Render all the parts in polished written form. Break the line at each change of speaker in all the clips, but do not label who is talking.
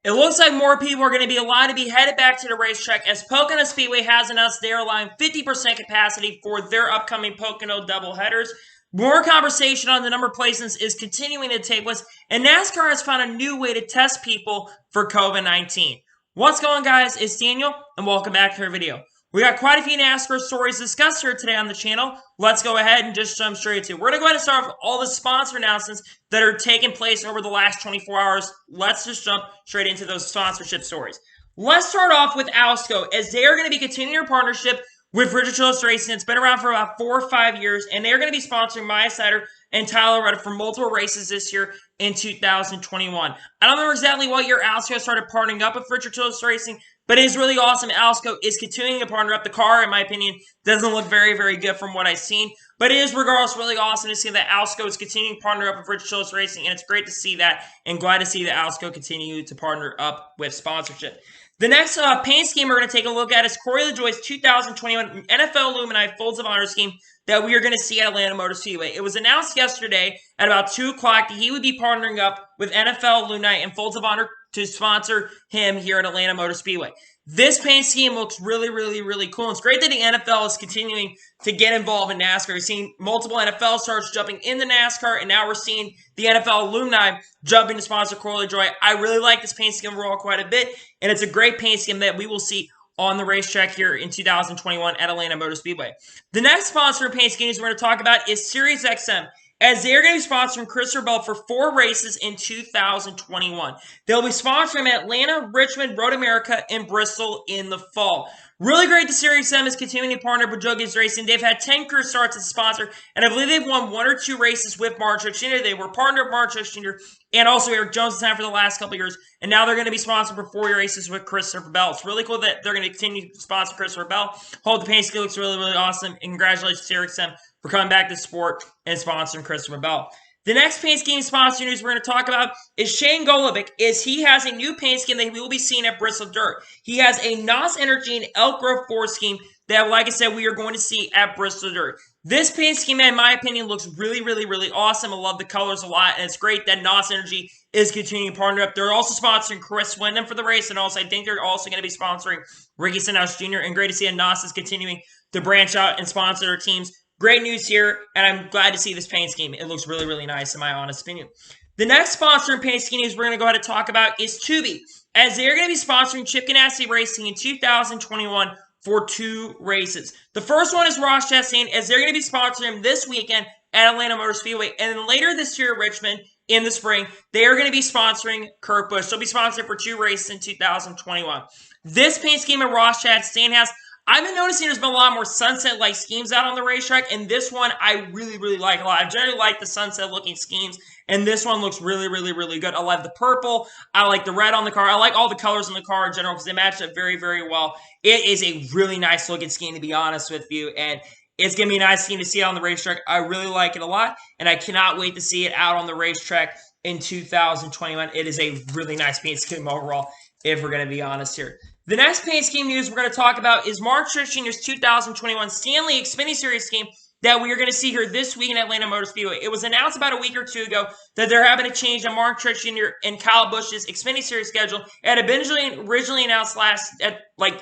It looks like more people are going to be allowed to be headed back to the racetrack as Pocono Speedway has announced they're allowing 50% capacity for their upcoming Pocono doubleheaders. More conversation on the number of placements is continuing to take place, and NASCAR has found a new way to test people for COVID-19. What's going on, guys? It's Daniel, and welcome back to our video. We got quite a few NASCAR stories discussed here today on the channel. Let's go ahead and just jump straight to it. We're going to go ahead and start with all the sponsor announcements that are taking place over the last 24 hours. Let's just jump straight into those sponsorship stories. Let's start off with Alsco, as they are going to be continuing their partnership with Richard Childress Racing. It's been around for about 4 or 5 years, and they're going to be sponsoring Maya Sider and Tyler Reddick for multiple races this year in 2021. I don't remember exactly what year Alsco started partnering up with Richard Childress Racing, but it is really awesome. Alsco is continuing to partner up. The car, in my opinion, doesn't look very, very good from what I've seen, but it is regardless really awesome to see that Alsco is continuing to partner up with Richard Childress Racing, and it's great to see that, and glad to see that Alsco continue to partner up with sponsorship. The next paint scheme we're going to take a look at is Corey LaJoie's 2021 NFL Illuminati Folds of Honor scheme that we are going to see at Atlanta Motor Speedway. It was announced yesterday at about 2 o'clock that he would be partnering up with NFL Illuminati and Folds of Honor to sponsor him here at Atlanta Motor Speedway. This paint scheme looks really, really, really cool. It's great that the NFL is continuing to get involved in NASCAR. We've seen multiple NFL stars jumping into NASCAR, and now we're seeing the NFL alumni jumping to sponsor Corey LaJoie. I really like this paint scheme overall quite a bit, and it's a great paint scheme that we will see on the racetrack here in 2021 at Atlanta Motor Speedway. The next sponsor of paint schemes we're going to talk about is SiriusXM, as they're going to be sponsoring Christopher Bell for 4 races in 2021. They'll be sponsoring Atlanta, Richmond, Road America, and Bristol in the fall. Really great that SiriusXM is continuing to partner with Joe Racing. They've had 10 career starts as a sponsor, and I believe they've won 1 or 2 races with Mark Truex Jr. They were partnered with Mark Truex Jr. and also Eric Jones' time for the last couple of years, and now they're going to be sponsored for 4 races with Christopher Bell. It's really cool that they're going to continue to sponsor Christopher Bell. Hope the paint scheme looks really, really awesome, and congratulations to SiriusXM for coming back to sport and sponsoring Christopher Bell. The next paint scheme sponsor news we're going to talk about is Shane Golovic, as he has a new paint scheme that we will be seeing at Bristol Dirt. He has a NOS Energy and Elk Grove 4 scheme that, like I said, we are going to see at Bristol Dirt. This paint scheme, in my opinion, looks really, really, really awesome. I love the colors a lot, and it's great that NOS Energy is continuing to partner up. They're also sponsoring Chris Wyndham for the race, and also I think they're also going to be sponsoring Ricky Stenhouse Jr., and great to see that NOS is continuing to branch out and sponsor their teams. Great news here, and I'm glad to see this paint scheme. It looks really, really nice in my honest opinion. The next sponsor in paint scheme news we're going to go ahead and talk about is Tubi, as they're going to be sponsoring Chip Ganassi Racing in 2021 for 2 races. The first one is Roush Fenway, as they're going to be sponsoring him this weekend at Atlanta Motor Speedway, and then later this year at Richmond in the spring, they are going to be sponsoring Kurt Busch. They'll be sponsored for 2 races in 2021. This paint scheme at Roush Fenway has, I've been noticing there's been a lot more sunset-like schemes out on the racetrack, and this one I really, really like a lot. I generally like the sunset-looking schemes, and this one looks really, really, really good. I love the purple. I like the red on the car. I like all the colors on the car in general because they match up very, very well. It is a really nice-looking scheme, to be honest with you, and it's going to be a nice scheme to see out on the racetrack. I really like it a lot, and I cannot wait to see it out on the racetrack in 2021. It is a really nice paint scheme overall, if we're going to be honest here. The next paint scheme news we're going to talk about is Mark Truex Jr.'s 2021 Stanley X Mini Series scheme that we are going to see here this week in Atlanta Motor Speedway. It was announced about a week or 2 ago that they're having a change on Mark Truex Jr. and Kyle Busch's Xfinity Series schedule. It had originally announced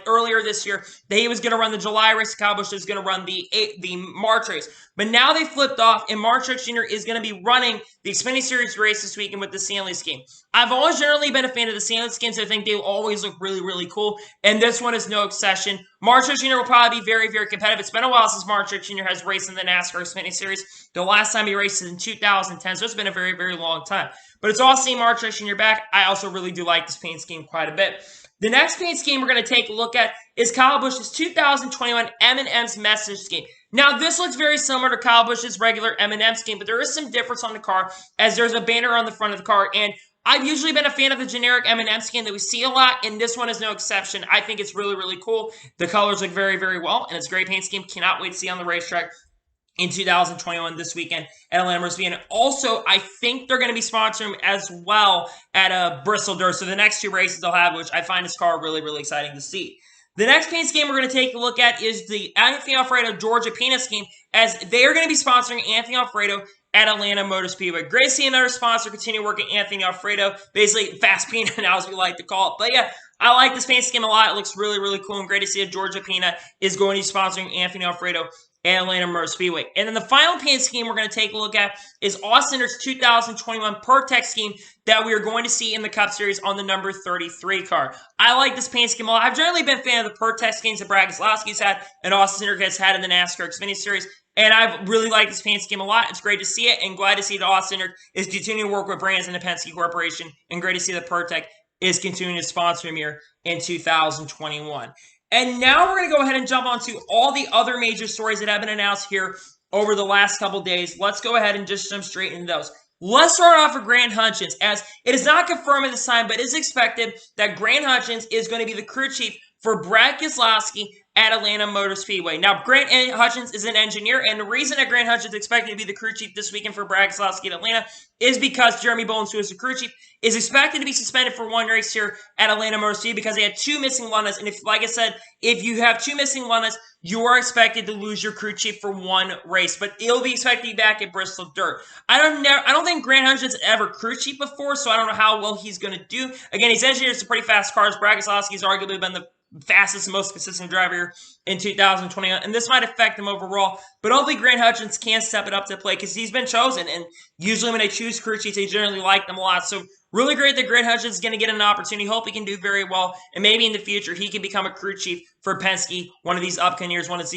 earlier this year that he was going to run the July race. Kyle Busch was going to run the March race. But now they flipped off, and Mark Truex Jr. is going to be running the Xfinity Series race this weekend with the Stanley scheme. I've always generally been a fan of the Stanley schemes. I think they always look really, really cool, and this one is no exception. Mark Truex Jr. will probably be very, very competitive. It's been a while since Mark Truex Jr. has raced in the NASCAR Xfinity Series. The last time he raced is in 2010, so it's been a very, very long time. But it's awesome seeing Mark Truex Jr. back. I also really do like this paint scheme quite a bit. The next paint scheme we're going to take a look at is Kyle Busch's 2021 M&M's Message scheme. Now, this looks very similar to Kyle Busch's regular M&M scheme, but there is some difference on the car, as there's a banner on the front of the car, and I've usually been a fan of the generic M&M scheme that we see a lot, and this one is no exception. I think it's really, really cool. The colors look very, very well, and it's a great paint scheme. Cannot wait to see on the racetrack in 2021 this weekend at Atlanta Motor Speedway. And also, I think they're going to be sponsoring as well at Bristol Dirt. So the next 2 races they'll have, which I find this car really, really exciting to see. The next paint scheme we're going to take a look at is the Anthony Alfredo Georgia Peanut scheme, as they are going to be sponsoring Anthony Alfredo at Atlanta Motor Speedway. Great to see another sponsor continue working Anthony Alfredo, basically Fast Peanut now as we like to call it. But yeah, I like this paint scheme a lot. It looks really, really cool and great to see that Georgia Peanut is going to be sponsoring Anthony Alfredo and Atlanta Motor Speedway. And then the final paint scheme we're going to take a look at is Austin's 2021 ProTech scheme that we are going to see in the Cup Series on the number 33 car. I like this paint scheme a lot. I've generally been a fan of the ProTech schemes that Brad Keselowski's had and Austin Cindric has had in the NASCAR X Mini Series. And I've really liked this paint scheme a lot. It's great to see it and glad to see that Austin Cindric is continuing to work with brands in the Penske Corporation and great to see that ProTech is continuing to sponsor him here in 2021. And now we're going to go ahead and jump onto all the other major stories that have been announced here over the last couple days. Let's go ahead and just jump straight into those. Let's start off with Grant Hutchins, as it is not confirmed at this time, but it is expected that Grant Hutchins is going to be the crew chief for Brad Keselowski at Atlanta Motor Speedway. Now, Grant Hutchins is an engineer, and the reason that Grant Hutchins is expected to be the crew chief this weekend for Brad Keselowski at Atlanta is because Jeremy Bowens, who is the crew chief, is expected to be suspended for one race here at Atlanta Motor Speedway because they had two missing runners. And if, like I said, if you have two missing runners, you are expected to lose your crew chief for one race, but it'll be expected to be back at Bristol Dirt. I don't think Grant Hutchins ever crew chief before, so I don't know how well he's going to do. Again, he's engineered some pretty fast cars. Brad Keselowski's arguably been the fastest and most consistent driver in 2021, and this might affect him overall, but hopefully Grant Hutchins can step it up to play because he's been chosen, and usually when they choose crew chiefs, they generally like them a lot, so really great that Grant Hutchins is going to get an opportunity. Hope he can do very well, and maybe in the future he can become a crew chief for Penske one of these upcoming years, one of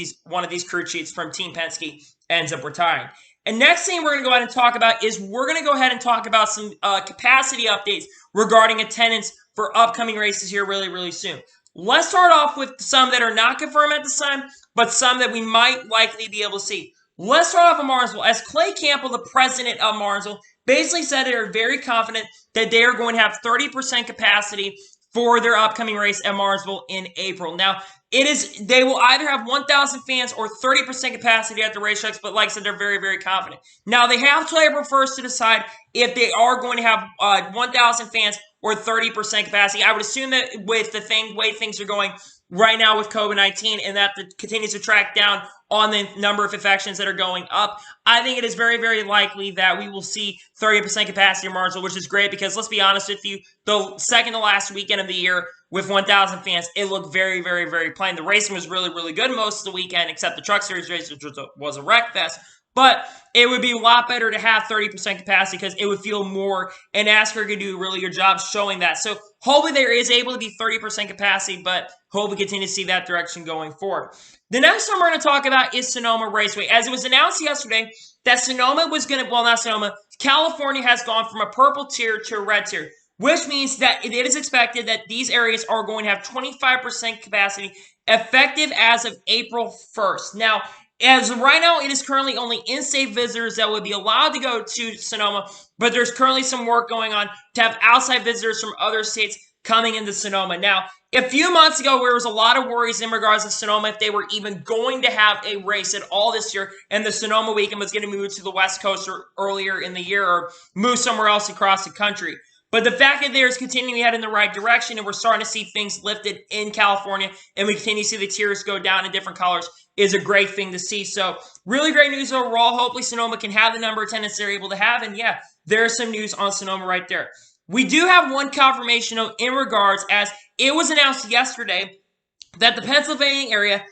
these crew chiefs from Team Penske ends up retiring. And next thing we're going to go ahead and talk about is we're going to go ahead and talk about some capacity updates regarding attendance for upcoming races here really, really soon. Let's start off with some that are not confirmed at this time, but some that we might likely be able to see. Let's start off with Martinsville, as Clay Campbell, the president of Martinsville, basically said they are very confident that they are going to have 30% capacity for their upcoming race at Martinsville in April. Now, they will either have 1,000 fans or 30% capacity at the racetracks, but like I said, they're very, very confident. Now, they have till April 1st to decide if they are going to have 1,000 fans or 30% capacity. I would assume that with the way things are going right now with COVID-19 and that continues to track down on the number of infections that are going up, I think it is very, very likely that we will see 30% capacity in Martinsville, which is great because let's be honest with you, the second to last weekend of the year with 1,000 fans, it looked very, very, very plain. The racing was really, really good most of the weekend, except the Truck Series race, which was a wreck fest. But it would be a lot better to have 30% capacity because it would feel more, and NASCAR could do a really good job showing that. So hopefully there is able to be 30% capacity, but hope we continue to see that direction going forward. The next one we're going to talk about is Sonoma Raceway. As it was announced yesterday that Sonoma was going to, well, not Sonoma, California has gone from a purple tier to a red tier, which means that it is expected that these areas are going to have 25% capacity effective as of April 1st. Now, as of right now, it is currently only in-state visitors that would be allowed to go to Sonoma, but there's currently some work going on to have outside visitors from other states coming into Sonoma. Now, a few months ago, there was a lot of worries in regards to Sonoma if they were even going to have a race at all this year, and the Sonoma weekend was going to move to the West Coast or earlier in the year or move somewhere else across the country. But the fact that they're continuing to head in the right direction and we're starting to see things lifted in California and we continue to see the tiers go down in different colors is a great thing to see. So really great news overall. Hopefully Sonoma can have the number of attendance they're able to have. And yeah, there's some news on Sonoma right there. We do have one confirmation in regards, as it was announced yesterday that the Pennsylvania area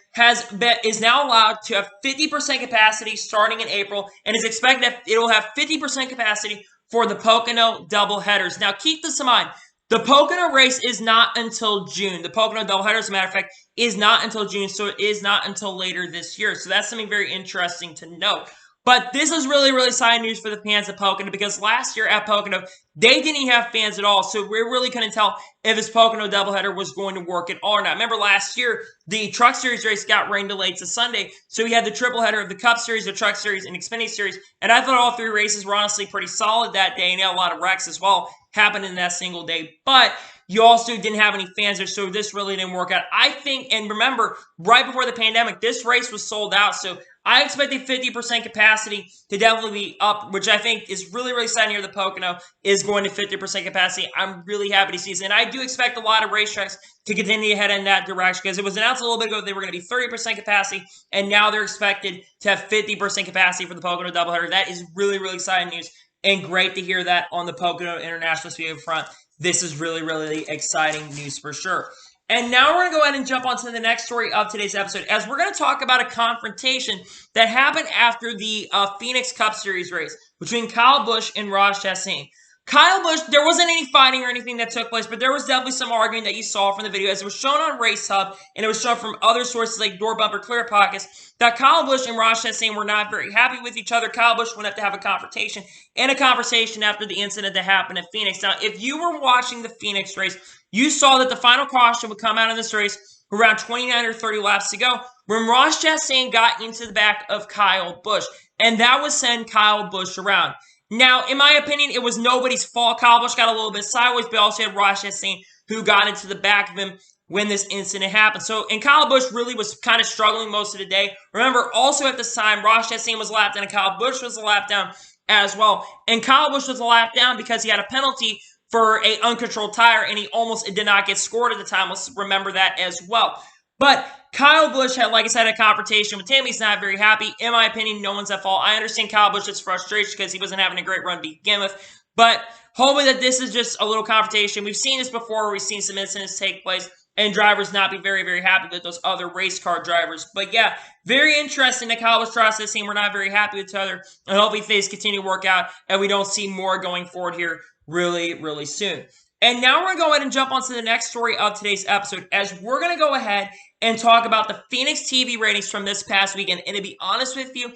is now allowed to have 50% capacity starting in April and is expected that it will have 50% capacity for the Pocono doubleheaders. Now, keep this in mind. The Pocono race is not until June. The Pocono doubleheader, as a matter of fact, is not until June, so it is not until later this year. So that's something very interesting to note. But this is really, really exciting news for the fans at Pocono because last year at Pocono, they didn't even have fans at all. So we really couldn't tell if this Pocono doubleheader was going to work at all or not. Remember last year, the Truck Series race got rain delayed to Sunday. So we had the triple header of the Cup Series, the Truck Series, and Xfinity Series. And I thought all three races were honestly pretty solid that day. And had a lot of wrecks as well happened in that single day. But you also didn't have any fans there, so this really didn't work out. I think, and remember, right before the pandemic, this race was sold out. So I expect a 50% capacity to definitely be up, which I think is really, really exciting here. The Pocono is going to 50% capacity. I'm really happy to see this. And I do expect a lot of racetracks to continue to head in that direction because it was announced a little bit ago that they were going to be 30% capacity, and now they're expected to have 50% capacity for the Pocono doubleheader. That is really, really exciting news, and great to hear that on the Pocono International Speedway front. This is really, really exciting news for sure. And now we're going to go ahead and jump on to the next story of today's episode, as we're going to talk about a confrontation that happened after the Phoenix Cup Series race between Kyle Busch and Roush Fenway. Kyle Busch, there wasn't any fighting or anything that took place, but there was definitely some arguing that you saw from the video, as it was shown on Race Hub, and it was shown from other sources like Door Bumper Clear Pockets, that Kyle Busch and Roush Fenway were not very happy with each other. Kyle Busch went up to have a confrontation and a conversation after the incident that happened at Phoenix. Now, if you were watching the Phoenix race, you saw that the final caution would come out in this race around 29 or 30 laps to go when Roush Fenway got into the back of Kyle Busch, and that would send Kyle Busch around. Now, in my opinion, it was nobody's fault. Kyle Busch got a little bit sideways, but also had Roush Fenway who got into the back of him when this incident happened. So, and Kyle Busch really was kind of struggling most of the day. Remember, also at this time, Roush Fenway was a lap down and Kyle Busch was a lap down as well. And Kyle Busch was a lap down because he had a penalty for an uncontrolled tire, and he almost did not get scored at the time. Let's remember that as well. But Kyle Busch had, like I said, a confrontation with Tim. He's not very happy. In my opinion, no one's at fault. I understand Kyle Busch's frustration because he wasn't having a great run to begin with. But hopefully that this is just a little confrontation. We've seen this before. We've seen some incidents take place and drivers not be very, very happy with those other race car drivers. But yeah, very interesting that Kyle Busch Roush Fenway were not very happy with each other. And hopefully things continue to work out and we don't see more going forward here really, really soon. And now we're going to go ahead and jump onto the next story of today's episode, as we're going to go ahead and talk about the Phoenix TV ratings from this past weekend. And to be honest with you,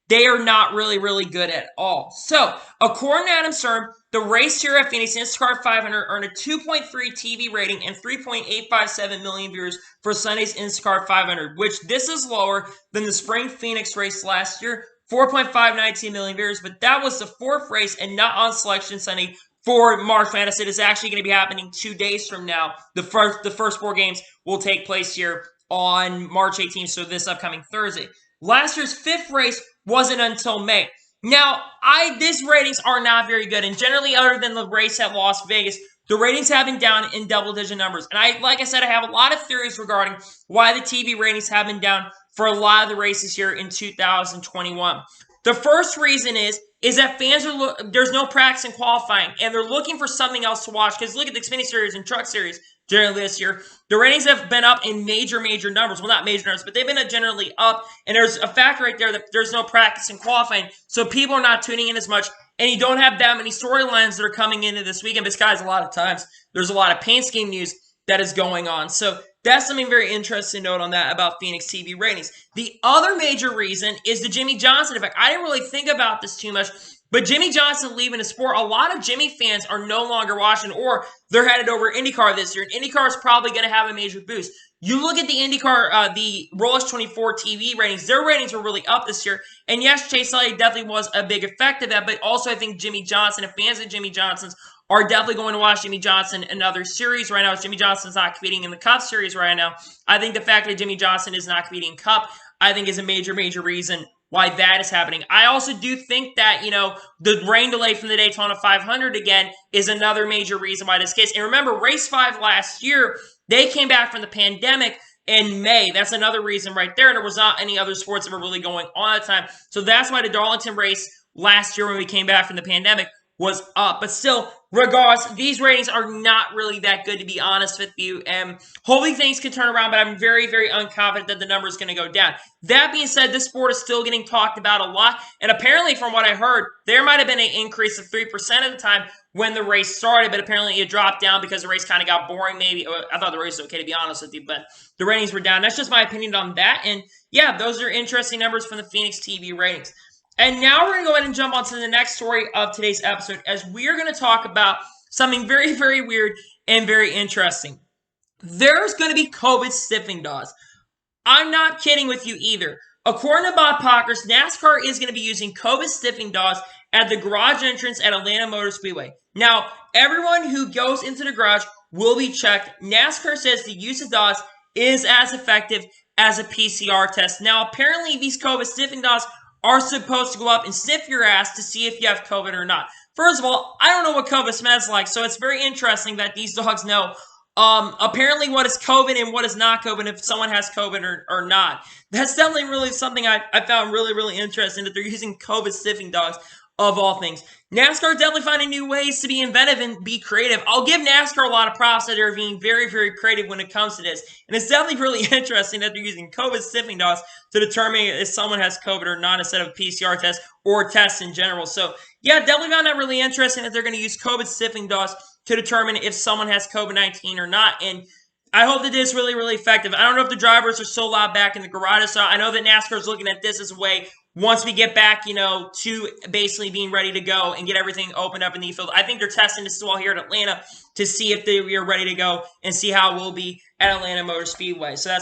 they are not really, really good at all. So, according to Adam Stern, the race here at Phoenix IndyCar 500 earned a 2.3 TV rating and 3.857 million viewers for Sunday's IndyCar 500, which this is lower than the Spring Phoenix race last year, 4.519 million viewers, but that was the fourth race and not on Selection Sunday for March Madness. It is actually going to be happening 2 days from now. The first 4 games will take place here on March 18th, so this upcoming Thursday. Last year's 5th race wasn't until May. Now, these ratings are not very good, and generally, other than the race at Las Vegas, the ratings have been down in double-digit numbers. And like I said, I have a lot of theories regarding why the TV ratings have been down for a lot of the races here in 2021. The first reason is that fans there's no practice in qualifying, and they're looking for something else to watch. Because look at the Xfinity Series and Truck Series generally this year. The ratings have been up in major numbers. Well, not major numbers, but they've been generally up. And there's a factor right there that there's no practice in qualifying, so people are not tuning in as much. And you don't have that many storylines that are coming into this weekend. Because, guys, a lot of times there's a lot of paint scheme news that is going on. So that's something very interesting to note on that about Phoenix TV ratings. The other major reason is the Jimmy Johnson effect. I didn't really think about this too much, but Jimmy Johnson leaving the sport, a lot of Jimmy fans are no longer watching, or they're headed over IndyCar this year. And IndyCar is probably going to have a major boost. You look at the IndyCar, the Rolex 24 TV ratings, their ratings were really up this year. And yes, Chase Elliott definitely was a big effect of that, but also I think Jimmy Johnson and fans of Jimmy Johnson's are definitely going to watch Jimmy Johnson in another series right now, as Jimmy Johnson's not competing in the Cup Series right now. I think the fact that Jimmy Johnson is not competing in Cup, I think is a major reason why that is happening. I also do think that, the rain delay from the Daytona 500 again is another major reason why this case. And remember, race 5 last year, they came back from the pandemic in May. That's another reason right there. There was not any other sports that were really going on at the time. So that's why the Darlington race last year when we came back from the pandemic was up. But still, regardless, these ratings are not really that good, to be honest with you. And hopefully things can turn around, but I'm very, very unconfident that the number is going to go down. That being said, this sport is still getting talked about a lot. And apparently, from what I heard, there might have been an increase of 3% at the time when the race started, but apparently it dropped down because the race kind of got boring maybe. I thought the race was okay, to be honest with you, but the ratings were down. That's just my opinion on that. And yeah, those are interesting numbers from the Phoenix TV ratings. And now we're going to go ahead and jump on to the next story of today's episode, as we are going to talk about something very, very weird and very interesting. There's going to be COVID sniffing dogs. I'm not kidding with you either. According to Bob Pockers, NASCAR is going to be using COVID sniffing dogs at the garage entrance at Atlanta Motor Speedway. Now, everyone who goes into the garage will be checked. NASCAR says the use of dogs is as effective as a PCR test. Now, apparently, these COVID sniffing dogs are supposed to go up and sniff your ass to see if you have COVID or not. First of all, I don't know what COVID smells like, so it's very interesting that these dogs know apparently what is COVID and what is not COVID, if someone has COVID or not. That's definitely really something I found really, really interesting, that they're using COVID sniffing dogs of all things. NASCAR definitely finding new ways to be inventive and be creative. I'll give NASCAR a lot of props that they're being very, very creative when it comes to this. And it's definitely really interesting that they're using COVID sniffing dogs to determine if someone has COVID or not instead of a PCR test or tests in general. So, yeah, definitely found that really interesting that they're going to use COVID sniffing dogs to determine if someone has COVID-19 or not. And I hope that this is really, really effective. I don't know if the drivers are still allowed back in the garages. So I know that NASCAR is looking at this as a way, once we get back, to basically being ready to go and get everything opened up in the field. I think they're testing this as well here at Atlanta to see if they are ready to go and see how it will be at Atlanta Motor Speedway. So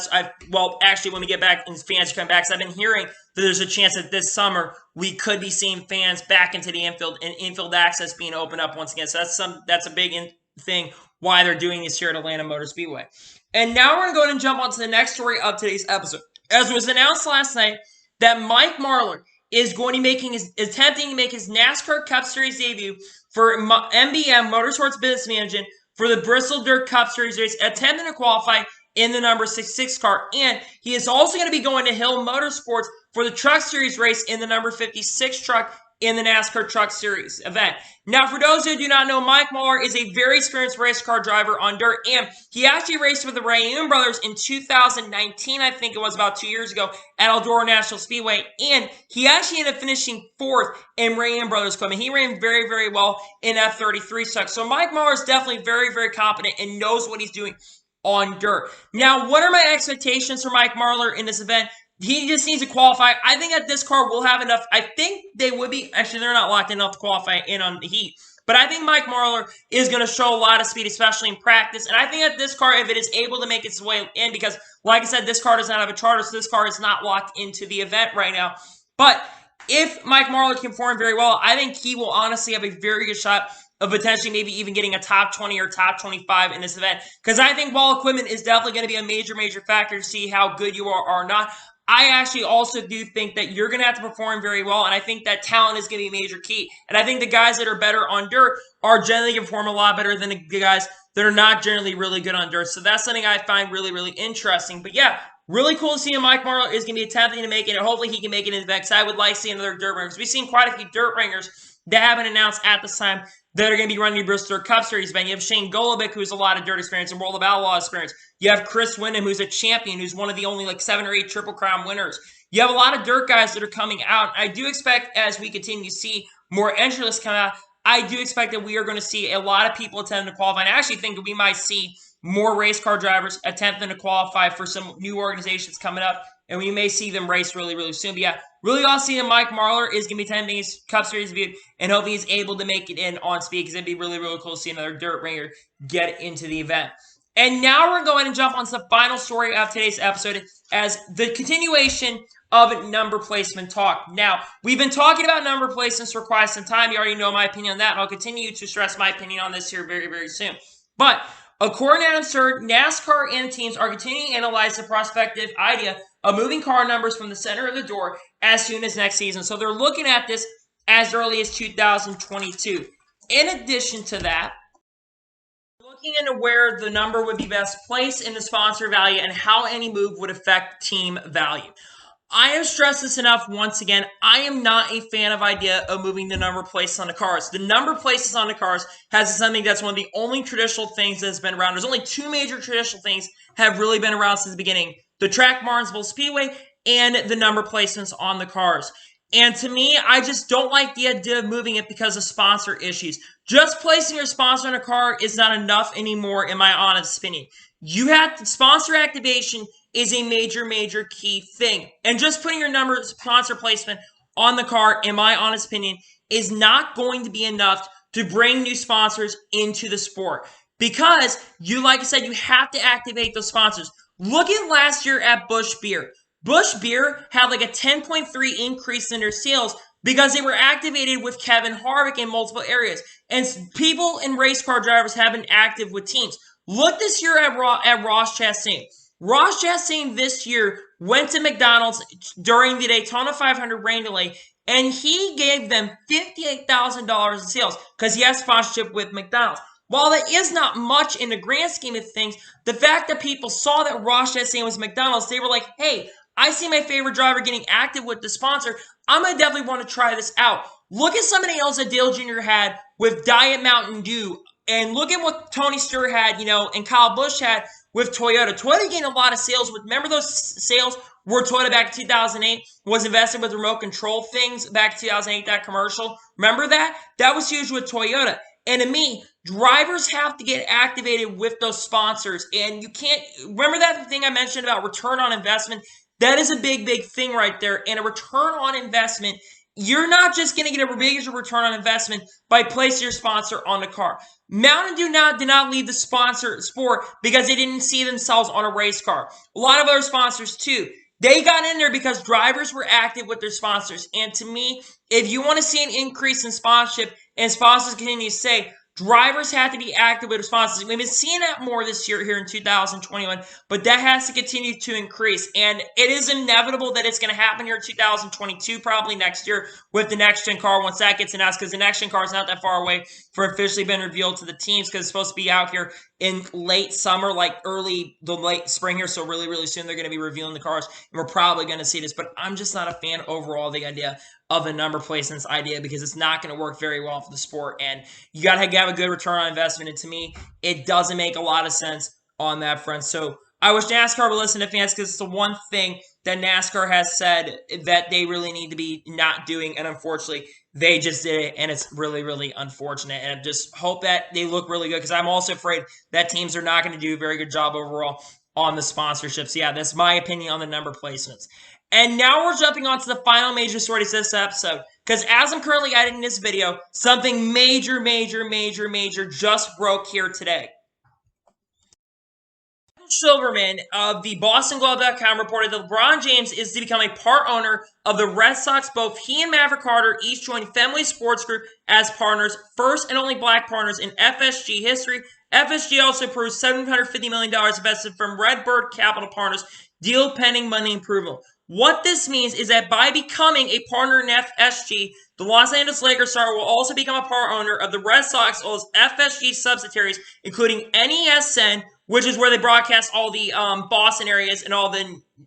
actually, when we get back and fans come back, because I've been hearing that there's a chance that this summer we could be seeing fans back into the infield and infield access being opened up once again. So that's a big thing why they're doing this here at Atlanta Motor Speedway. And now we're going to go ahead and jump on to the next story of today's episode. As was announced last night, that Mike Marlar is going to be attempting to make his NASCAR Cup Series debut for MBM Motorsports Business Management for the Bristol Dirt Cup Series race, attempting to qualify in the number 66 car. And he is also going to be going to Hill Motorsports for the Truck Series race in the number 56 truck in the NASCAR Truck Series event. Now, for those who do not know, Mike Marlar is a very experienced race car driver on dirt, and he actually raced with the Rayoum brothers in 2019, I think it was about 2 years ago, at Eldora National Speedway, and he actually ended up finishing 4th in Rayoum brothers equipment. He ran very, very well in F33 truck. So Mike Marlar is definitely very, very competent and knows what he's doing on dirt. Now, what are my expectations for Mike Marlar in this event? He just needs to qualify. I think that this car will have enough. I think they would be. Actually, they're not locked enough to qualify in on the heat. But I think Mike Marlar is going to show a lot of speed, especially in practice. And I think that this car, if it is able to make its way in, because, like I said, this car does not have a charter, so this car is not locked into the event right now. But if Mike Marlar can perform very well, I think he will honestly have a very good shot of potentially maybe even getting a top 20 or top 25 in this event. Because I think ball equipment is definitely going to be a major, major factor to see how good you are or not. I actually also do think that you're going to have to perform very well, and I think that talent is going to be a major key. And I think the guys that are better on dirt are generally going to perform a lot better than the guys that are not generally really good on dirt. So that's something I find really, really interesting. But yeah, really cool to see Mike Marlar is going to be attempting to make it, and hopefully he can make it in the event, because I would like to see another dirt ringer. We've seen quite a few dirt ringers that haven't announced at this time that are going to be running the Bristol Dirt Cup Series event. You have Shane Golobic, who's a lot of dirt experience and World of Outlaw experience. You have Chris Wyndham, who's a champion, who's one of the only 7 or 8 Triple Crown winners. You have a lot of dirt guys that are coming out. I do expect, as we continue to see more entry lists come out, I do expect that we are going to see a lot of people attempting to qualify. And I actually think that we might see more race car drivers attempting to qualify for some new organizations coming up, and we may see them race really, really soon. But yeah, really awesome that Mike Marlar is going to be attending his Cup Series debut, and hope he's able to make it in on speed, because it'd be really, really cool to see another dirt ringer get into the event. And now we're going to jump on to the final story of today's episode as the continuation of number placement talk. Now, we've been talking about number placements for quite some time. You already know my opinion on that, and I'll continue to stress my opinion on this here very, very soon. But according to Adam Stern, NASCAR and teams are continuing to analyze the prospective idea of moving car numbers from the center of the door as soon as next season. So they're looking at this as early as 2022. In addition to that, looking into where the number would be best placed in the sponsor value and how any move would affect team value. I have stressed this enough once again. I am not a fan of idea of moving the number places on the cars. The number places on the cars has something that's one of the only traditional things that has been around. There's only 2 major traditional things have really been around since the beginning. The track Martinsville Speedway and the number placements on the cars. And to me, I just don't like the idea of moving it because of sponsor issues. Just placing your sponsor on a car is not enough anymore, in my honest opinion. You have to, sponsor activation is a major, major key thing. And just putting your number sponsor placement on the car, in my honest opinion, is not going to be enough to bring new sponsors into the sport. Because, like I said, you have to activate those sponsors. Look at last year at Busch Beer. Busch Beer had a 10.3 increase in their sales because they were activated with Kevin Harvick in multiple areas. And people and race car drivers have been active with teams. Look this year at Ross Chastain. Ross Chastain this year went to McDonald's during the Daytona 500 rain delay, and he gave them $58,000 in sales because he has sponsorship with McDonald's. While that is not much in the grand scheme of things, the fact that people saw that Ross Chastain was McDonald's, they were like, hey, I see my favorite driver getting active with the sponsor. I'm going to definitely want to try this out. Look at somebody else that Dale Jr. had with Diet Mountain Dew. And look at what Tony Stewart had, and Kyle Busch had with Toyota. Toyota gained a lot of sales. Remember those sales where Toyota back in 2008 was invested with remote control things back in 2008, that commercial? Remember that? That was huge with Toyota. And to me, drivers have to get activated with those sponsors. And you can't, remember that thing I mentioned about return on investment? That is a big, big thing right there. And a return on investment, you're not just going to get a big return on investment by placing your sponsor on the car. Mountain Dew did not leave the sponsor sport because they didn't see themselves on a race car. A lot of other sponsors too. They got in there because drivers were active with their sponsors. And to me, if you want to see an increase in sponsorship, and sponsors continue to say, drivers have to be active with their sponsors. We've been seeing that more this year here in 2021, but that has to continue to increase. And it is inevitable that it's going to happen here in 2022, probably next year with the next-gen car once that gets announced, because the next-gen car is not that far away for officially being revealed to the teams, because it's supposed to be out here in late summer, like the late spring here, so really, really soon they're going to be revealing the cars, and we're probably going to see this. But I'm just not a fan overall of the idea of a number placements idea, because it's not going to work very well for the sport, and you got to have a good return on investment, and to me, it doesn't make a lot of sense on that front. So I wish NASCAR would listen to fans, because it's the one thing that NASCAR has said that they really need to be not doing, and unfortunately, they just did it, and it's really, really unfortunate, and I just hope that they look really good, because I'm also afraid that teams are not going to do a very good job overall on the sponsorships. Yeah, that's my opinion on the number placements. And now we're jumping on to the final major story of this episode, because as I'm currently editing this video, something major just broke here today. Silverman of the BostonGlobe.com reported that LeBron James is to become a part owner of the Red Sox. Both he and Maverick Carter each joined Fenway Sports Group as partners, first and only black partners in FSG history. FSG also approved $750 million invested from Redbird Capital Partners, deal pending money approval. What this means is that by becoming a partner in FSG, the Los Angeles Lakers star will also become a part owner of the Red Sox, as well as FSG subsidiaries, including NESN, which is where they broadcast all the Boston areas and all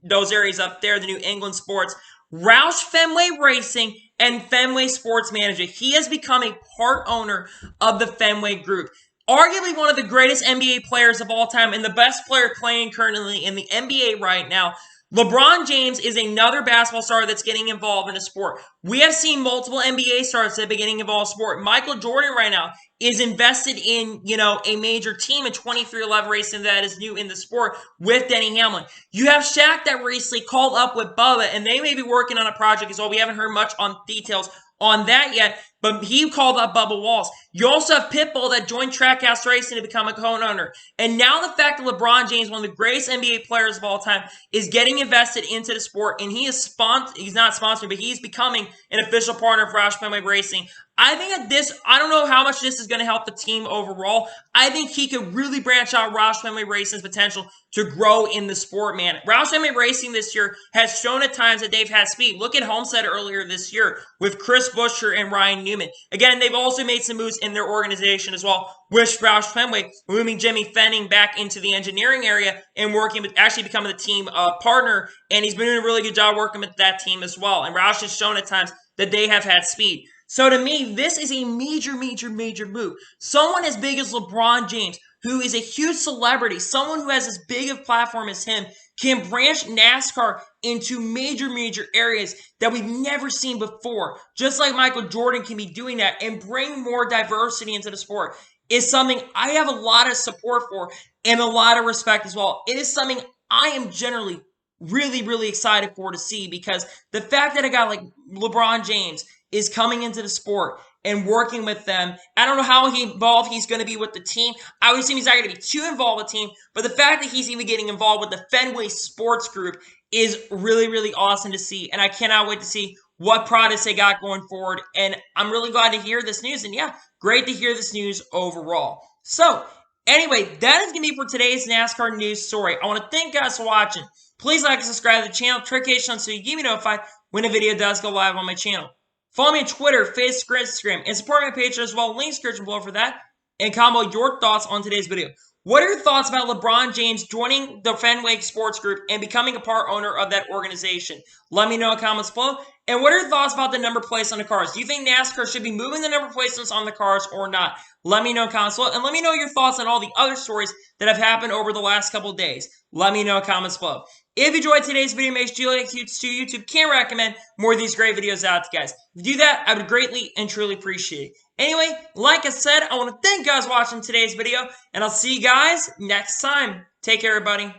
those areas up there, the New England sports, Roush Fenway Racing, and Fenway Sports Management. He has become a part owner of the Fenway Group. Arguably one of the greatest NBA players of all time and the best player playing currently in the NBA right now. LeBron James is another basketball star that's getting involved in the sport. We have seen multiple NBA stars that have been getting involved in sport. Michael Jordan right now is invested in, a major team in 23XI Racing that is new in the sport with Denny Hamlin. You have Shaq that recently called up with Bubba, and they may be working on a project as well. We haven't heard much on details on that yet, but he called up Bubba Walls. You also have Pitbull that joined Trackhouse Racing to become a co-owner. And now the fact that LeBron James, one of the greatest NBA players of all time, is getting invested into the sport, and he's not sponsored, but he's becoming an official partner of Roush Fenway Racing. I think that I don't know how much this is going to help the team overall. I think he could really branch out Roush Fenway Racing's potential to grow in the sport, man. Roush Fenway Racing this year has shown at times that they've had speed. Look at Homestead earlier this year with Chris Buescher and Ryan Newman. Again, they've also made some moves in their organization as well, with Roush Fenway moving Jimmy Fenning back into the engineering area and working with, actually becoming the team partner, and he's been doing a really good job working with that team as well. And Roush has shown at times that they have had speed. So to me, this is a major move. Someone as big as LeBron James, who is a huge celebrity, someone who has as big of a platform as him, can branch NASCAR into major areas that we've never seen before. Just like Michael Jordan can be doing that and bring more diversity into the sport is something I have a lot of support for and a lot of respect as well. It is something I am generally really excited for to see, because the fact that a guy like LeBron James is coming into the sport and working with them. I don't know how involved he's going to be with the team. I would assume he's not going to be too involved with the team, but the fact that he's even getting involved with the Fenway Sports Group is really awesome to see, and I cannot wait to see what products they got going forward, and I'm really glad to hear this news, and yeah, great to hear this news overall. So, Anyway, that is going to be for today's NASCAR news story. I want to thank you guys for watching. Please like and subscribe to the channel, notifications so you get me notified when a video does go live on my channel. Follow me on Twitter, Facebook, Instagram, and support my page as well. Links description below for that. And comment your thoughts on today's video. What are your thoughts about LeBron James joining the Fenway Sports Group and becoming a part owner of that organization? Let me know in the comments below. And what are your thoughts about the number plates on the cars? Do you think NASCAR should be moving the number placements on the cars or not? Let me know in the comments below. And let me know your thoughts on all the other stories that have happened over the last couple of days. Let me know in the comments below. If you enjoyed today's video, make sure you like YouTube can recommend more of these great videos out to you guys. If you do that, I would greatly and truly appreciate it. Anyway, like I said, I want to thank you guys for watching today's video, and I'll see you guys next time. Take care, everybody.